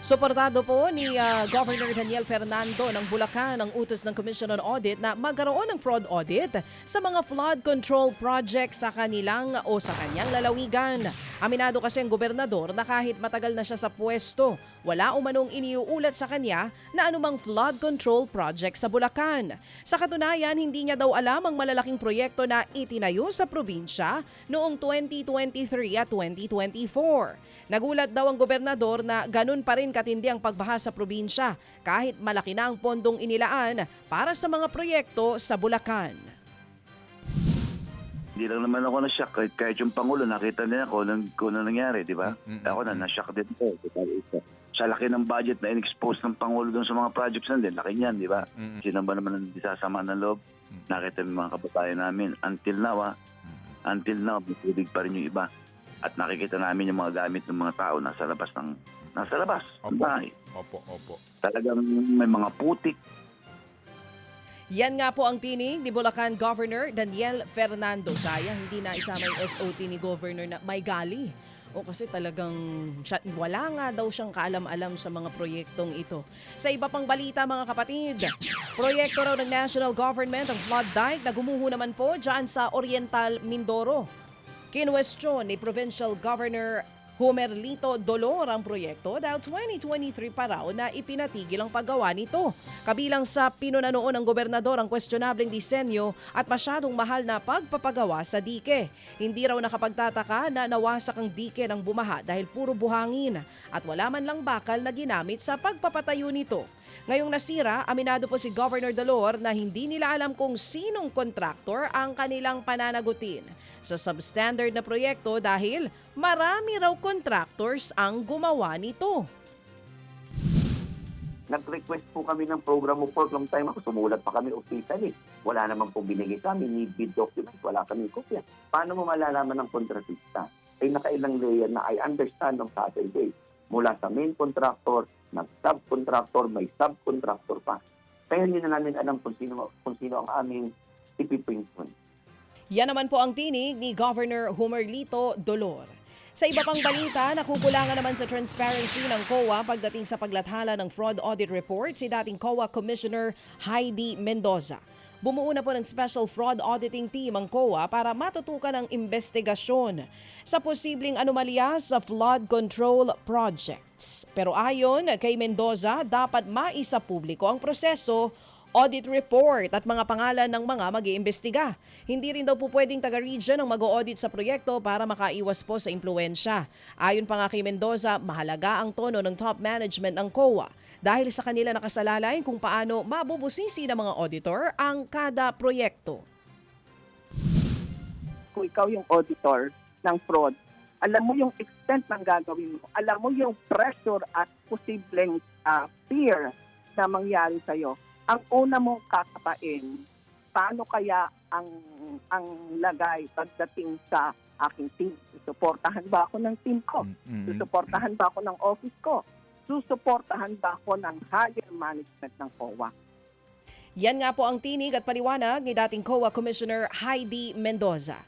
Suportado po ni Governor Daniel Fernando ng Bulacan ang utos ng Commission on Audit na magkaroon ng fraud audit sa mga flood control projects sa kanyang lalawigan. Aminado kasi ang gobernador na kahit matagal na siya sa pwesto, wala umanong iniuulat sa kanya na anumang flood control project sa Bulacan. Sa katunayan, hindi niya daw alam ang malalaking proyekto na itinayo sa probinsya noong 2023 at 2024. Nagulat daw ang gobernador na ganun pa rin katindi ang pagbaha sa probinsya kahit malaki na ang pondong inilaan para sa mga proyekto sa Bulacan. Hindi lang naman ako na-shock. Kahit yung Pangulo, nakita niya kung ano nangyari, di ba? Ako na-shock din po. Sa laki ng budget na in-expose ng Pangulo doon sa mga projects na din, laki niyan, di ba? Sino ba naman ang disasama ng loob? Nakita ng mga kababayan namin. Until now, tubig pa rin yung iba. At nakikita namin yung mga gamit ng mga tao nasa labas ng bahay. Opo. Talagang may mga putik. Yan nga po ang tinig ni Bulacan Governor Daniel Fernando. Sayang hindi na isama yung SOT ni Governor na may gali. O kasi talagang wala nga daw siyang kaalam-alam sa mga proyektong ito. Sa iba pang balita mga kapatid, proyekto raw ng national government ang flood dike na gumuho naman po dyan sa Oriental Mindoro. Kinwestiyon ni Provincial Governor Homer Lito Dolor ang proyekto dahil 2023 pa raw na ipinatigil ang paggawa nito. Kabilang sa pinunanoon ng gobernador ang questionableng disenyo at masyadong mahal na pagpapagawa sa dike. Hindi raw nakapagtataka na nawasak ang dike ng bumaha dahil puro buhangin at wala man lang bakal na ginamit sa pagpapatayo nito. Ngayong nasira, aminado po si Governor Dolor na hindi nila alam kung sinong kontraktor ang kanilang pananagutin sa substandard na proyekto dahil marami raw contractors ang gumawa nito. Nag-request po kami ng program report long time ako. Sumulat pa kami officially. Wala naman po binigay kami. Need bid document. Wala kami kopya. Paano mo malalaman ng kontratista? Ay nakailang layer na I understand ng Saturday. Mula sa main contractor, nag-subcontractor, may subcontractor pa. Kaya hindi na namin alam kung sino ang aming ipipinsyon. Yan naman po ang tinig ni Governor Homer Lito Dolor. Sa iba pang balita, nakukulangan naman sa transparency ng COA pagdating sa paglathala ng fraud audit report si dating COA Commissioner Heidi Mendoza. Bumuo na po ng Special Fraud Auditing Team ang COA para matutukan ang investigasyon sa posibleng anomalya sa flood control projects. Pero ayon kay Mendoza, dapat maisapubliko ang proseso, audit report at mga pangalan ng mga mag-iimbestiga. Hindi rin daw po pwedeng taga-region ang mag-audit sa proyekto para makaiwas po sa impluensya. Ayon pa nga kay Mendoza, mahalaga ang tono ng top management ng COA dahil sa kanila nakasalalay kung paano mabubusisi ng mga auditor ang kada proyekto. Kung ikaw yung auditor ng fraud, alam mo yung extent ng gagawin mo, alam mo yung pressure at posibleng fear na mangyari sa'yo. Ang una mong kakapain, paano kaya ang lagay pagdating sa aking team? Susuportahan ba ako ng team ko? Susuportahan ba ako ng office ko? Susuportahan ba ako ng higher management ng COA? Yan nga po ang tinig at paliwanag ni dating COA Commissioner Heidi Mendoza.